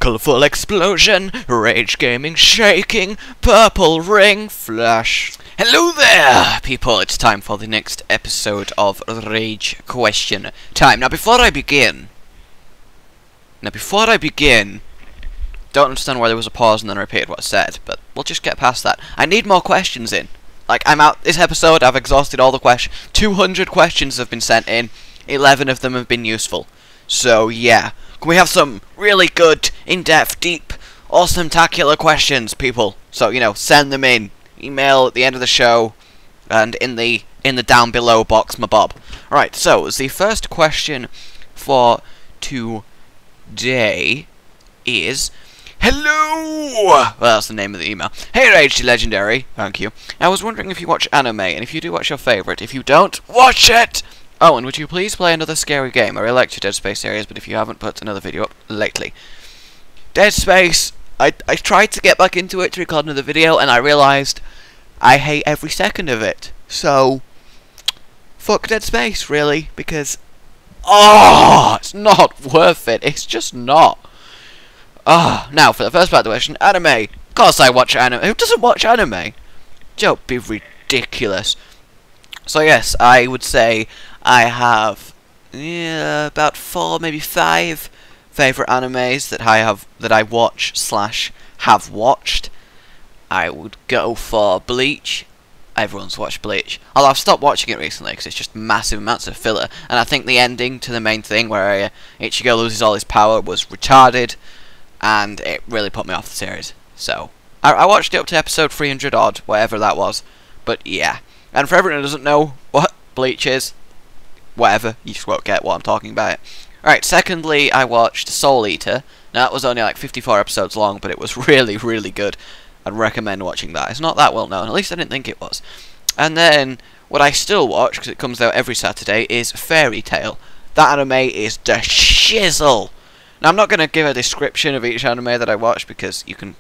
colourful explosion, rage gaming shaking, purple ring flash. Hello there, people, it's time for the next episode of Rage Question Time. Now before I begin, don't understand why there was a pause and then I repeated what I said, but we'll just get past that. I need more questions in. Like, I'm out this episode, I've exhausted all the questions. 200 questions have been sent in, 11 of them have been useful. So yeah, can we have some really good, in-depth, deep, awesome-tacular questions, people? So, you know, send them in. Email at the end of the show, and in the down below box, my bob. Alright, so the first question for today is... Hello! Well, that's the name of the email. Hey, Rage Legendary. Thank you. I was wondering if you watch anime, and if you do, what's your favourite? If you don't, watch it! Oh, and would you please play another scary game? I really liked your Dead Space series, but if you haven't put another video up lately. Dead Space, I tried to get back into it to record another video, and I realised I hate every second of it. So, fuck Dead Space, really, because... oh, it's not worth it. It's just not. Now, for the first part of the question, anime. Of course I watch anime. Who doesn't watch anime? Don't be ridiculous. So yes, I would say I have about 4, maybe 5 favourite animes that I watch / have watched. I would go for Bleach. Everyone's watched Bleach. Although I've stopped watching it recently because it's just massive amounts of filler. And I think the ending to the main thing where Ichigo loses all his power was retarded. And it really put me off the series. So, I watched it up to episode 300 odd, whatever that was. But yeah. And for everyone who doesn't know what Bleach is, whatever, you just won't get what I'm talking about. Alright, secondly, I watched Soul Eater. Now, that was only like 54 episodes long, but it was really, really good. I'd recommend watching that. It's not that well known, at least I didn't think it was. And then, what I still watch, because it comes out every Saturday, is Fairy Tail. That anime is the shizzle! Now, I'm not going to give a description of each anime that I watch, because you can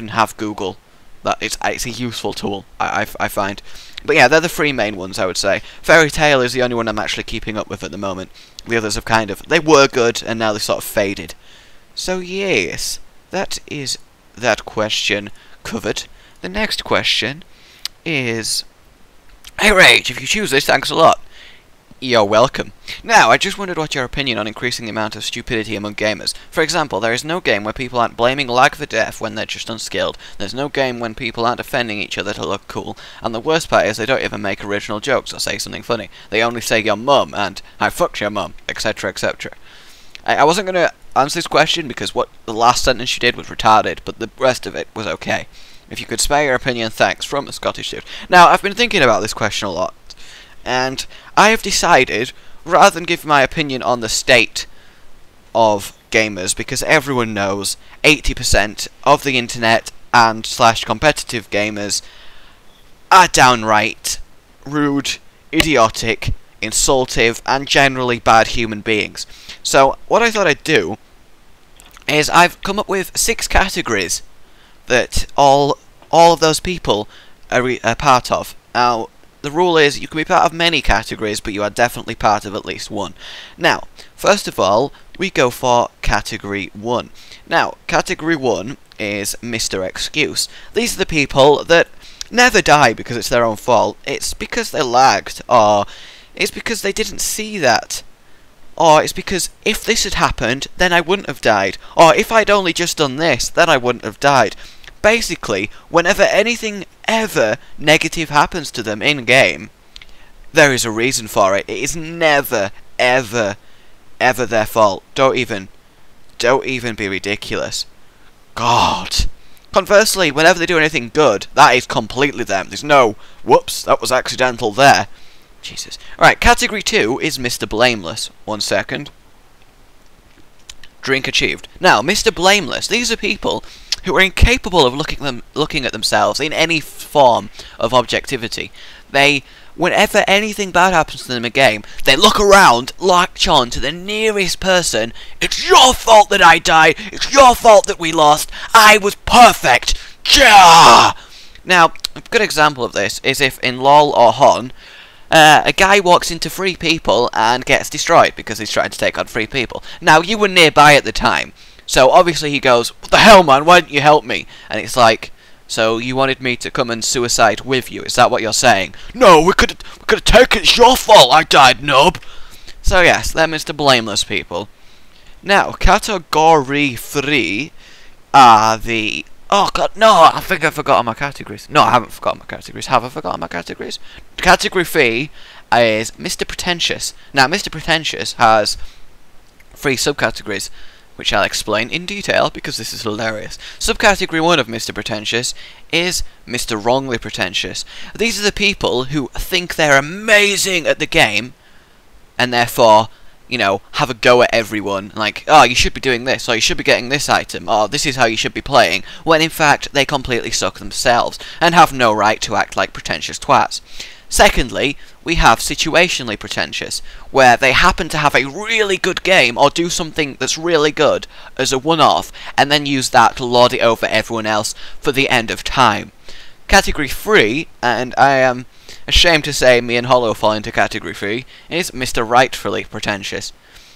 have Google. That it's a useful tool, I find. But yeah, they're the 3 main ones, I would say. Fairy Tail is the only one I'm actually keeping up with at the moment. The others have kind of... they were good, and now they've sort of faded. So yes, that is that question covered. The next question is... Hey Rage, if you choose this, thanks a lot. You're welcome. Now, I just wondered what your opinion on increasing the amount of stupidity among gamers. For example, there is no game where people aren't blaming lag for death when they're just unskilled. There's no game when people aren't offending each other to look cool. And the worst part is they don't even make original jokes or say something funny. They only say your mum and I fucked your mum, etc, etc. I wasn't going to answer this question because what the last sentence you did was retarded, but the rest of it was okay. If you could spare your opinion, thanks, from a Scottish dude. Now, I've been thinking about this question a lot. And I have decided, rather than give my opinion on the state of gamers, because everyone knows 80% of the internet and / competitive gamers are downright rude, idiotic, insultive, and generally bad human beings. So what I thought I'd do is I've come up with 6 categories that all of those people are part of. Now, the rule is you can be part of many categories, but you are definitely part of at least one. Now, first of all, we go for category 1. Now, category 1 is Mr. Excuse. These are the people that never die because it's their own fault. It's because they lagged, or it's because they didn't see that. Or it's because if this had happened, then I wouldn't have died. Or if I'd only just done this, then I wouldn't have died. Basically, whenever anything ever negative happens to them in-game, there is a reason for it. It is never, ever, ever their fault. Don't even be ridiculous. God. Conversely, whenever they do anything good, that is completely them. There's no, whoops, that was accidental there. Jesus. Alright, category 2 is Mr. Blameless. 1 second. Drink achieved. Now, Mr. Blameless, these are people who are incapable of looking at themselves in any form of objectivity. Whenever anything bad happens to them in a game, they look around, latch on to the nearest person. It's your fault that I died. It's your fault that we lost. I was perfect. Gah! Now, a good example of this is if in LoL or Hon, a guy walks into 3 people and gets destroyed because he's trying to take on 3 people. Now, you were nearby at the time, So obviously he goes, "What the hell, man? Why didn't you help me?" And it's like, so you wanted me to come and suicide with you? Is that what you're saying? No, we could have taken. It's your fault. I died, nub. So yes, them is the blameless people. Now, category 3 are the... Oh god, no, I think I forgot my categories. No, I haven't forgotten my categories. Have I forgotten my categories? Category 3 is Mr. Pretentious. Now, Mr. Pretentious has 3 subcategories, which I'll explain in detail because this is hilarious. Subcategory 1 of Mr. Pretentious is Mr. Wrongly Pretentious. These are the people who think they're amazing at the game, and therefore, you know, have a go at everyone, like, oh, you should be doing this, or you should be getting this item, or this is how you should be playing, when in fact they completely suck themselves, and have no right to act like pretentious twats. Secondly, we have situationally pretentious, where they happen to have a really good game, or do something that's really good as a one-off, and then use that to lord it over everyone else for the end of time. Category 3, and I am ashamed to say me and Hollow fall into category 3, is Mr. Rightfully Pretentious.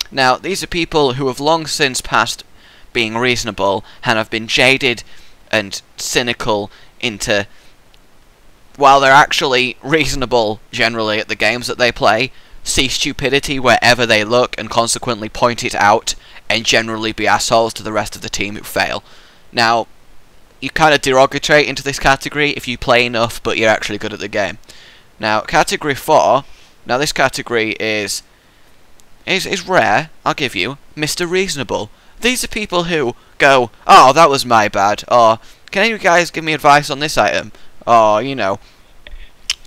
Now, these are people who have long since passed being reasonable, and have been jaded and cynical into, while they're actually reasonable generally at the games that they play, see stupidity wherever they look and consequently point it out, and generally be assholes to the rest of the team who fail. Now, you kind of derogate into this category if you play enough but you're actually good at the game. Now, category 4, now this category is rare, I'll give you, Mr. Reasonable. These are people who go, oh, that was my bad, or, can you guys give me advice on this item? Or, you know,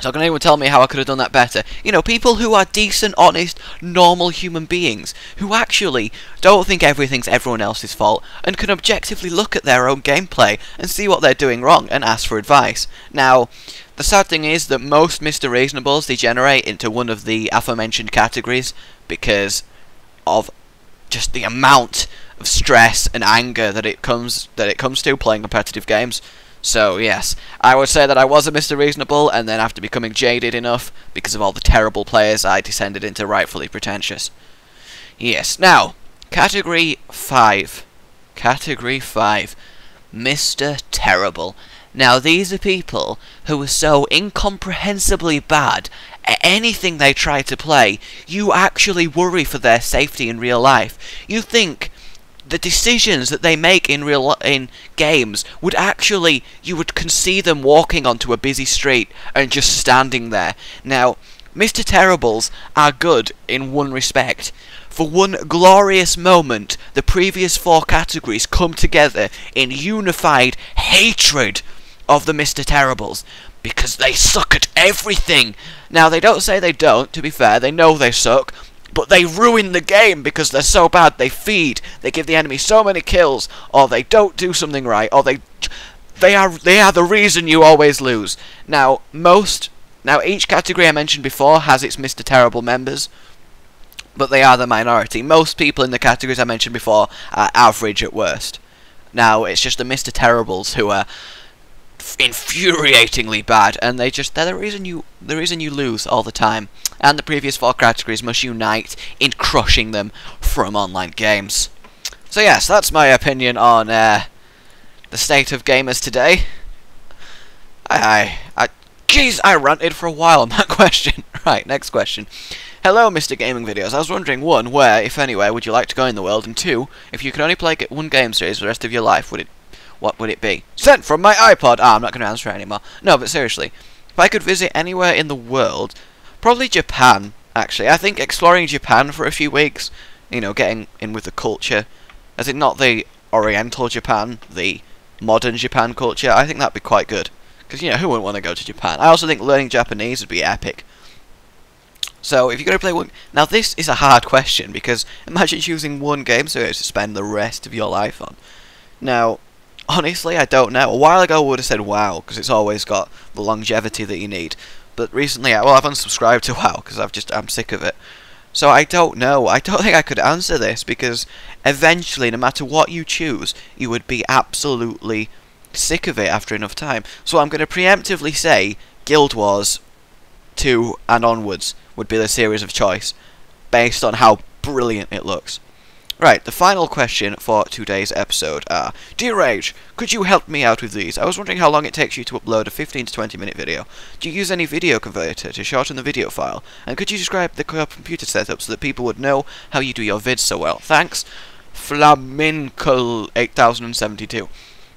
so can anyone tell me how I could have done that better? You know, people who are decent, honest, normal human beings, who actually don't think everything's everyone else's fault, and can objectively look at their own gameplay, and see what they're doing wrong, and ask for advice. Now, the sad thing is that most Mr. Reasonables degenerate into one of the aforementioned categories because of just the amount of stress and anger that it comes to playing competitive games. So yes, I would say that I was a Mr. Reasonable, and then after becoming jaded enough because of all the terrible players, I descended into Rightfully Pretentious. Yes, now, category 5. Category 5. Mr. Terrible. Now, these are people who are so incomprehensibly bad at anything they try to play, you actually worry for their safety in real life. You think the decisions that they make in games would actually, you would see them walking onto a busy street and just standing there. Now, Mr. Terribles are good in one respect. For one glorious moment, the previous 4 categories come together in unified hatred of the Mr. Terribles, because they suck at everything. Now, they don't say they don't, to be fair, they know they suck, but they ruin the game because they're so bad. They feed, they give the enemy so many kills, or they don't do something right, or they are the reason you always lose. Now, each category I mentioned before has its Mr. Terrible members, but they are the minority. Most people in the categories I mentioned before are average at worst. Now, it's just the Mr. Terribles who are infuriatingly bad, and they're the reason you lose all the time. And the previous 4 categories must unite in crushing them from online games. So yes, that's my opinion on the state of gamers today. Jeez, I ranted for a while on that question. Right, next question. Hello, Mr. Gaming Videos. I was wondering, 1, where, if anywhere, would you like to go in the world? And 2, if you could only play one game series for the rest of your life, what would it be? Sent from my iPod! Ah, I'm not going to answer it anymore. No, but seriously, if I could visit anywhere in the world, probably Japan, actually. I think exploring Japan for a few weeks, you know, getting in with the culture, as in not the Oriental Japan, the modern Japan culture, I think that'd be quite good. Because, you know, who wouldn't want to go to Japan? I also think learning Japanese would be epic. So, if you're going to play one... Now, this is a hard question, because imagine choosing one game series to spend the rest of your life on. Now, honestly, I don't know. A while ago, I would have said WoW, because it's always got the longevity that you need. But recently, I've unsubscribed to WoW, because I'm sick of it. So, I don't know. I don't think I could answer this, because eventually, no matter what you choose, you would be absolutely sick of it after enough time. So, I'm going to preemptively say Guild Wars 2 and onwards would be the series of choice, based on how brilliant it looks. Right, the final question for today's episode are, Dear Rage, could you help me out with these? I was wondering how long it takes you to upload a 15 to 20 minute video. Do you use any video converter to shorten the video file? And could you describe the computer setup so that people would know how you do your vids so well? Thanks, Flaminkle8072.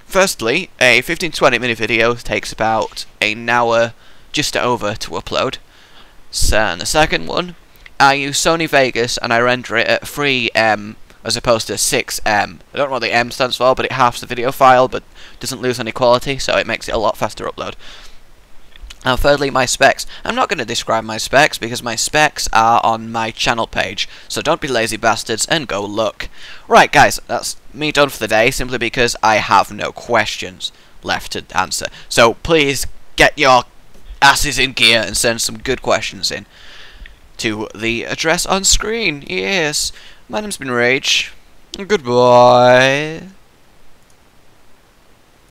Firstly, a 15 to 20 minute video takes about an hour just over to upload. So, and the second one, I use Sony Vegas and I render it at 3M as opposed to 6M. I don't know what the M stands for, but it halves the video file but doesn't lose any quality, so it makes it a lot faster upload. Now thirdly, my specs. I'm not going to describe my specs because my specs are on my channel page, so don't be lazy bastards and go look. Right guys, that's me done for the day, simply because I have no questions left to answer. So please get your asses in gear and send some good questions in to the address on screen. Yes, my name's been Rage. Goodbye.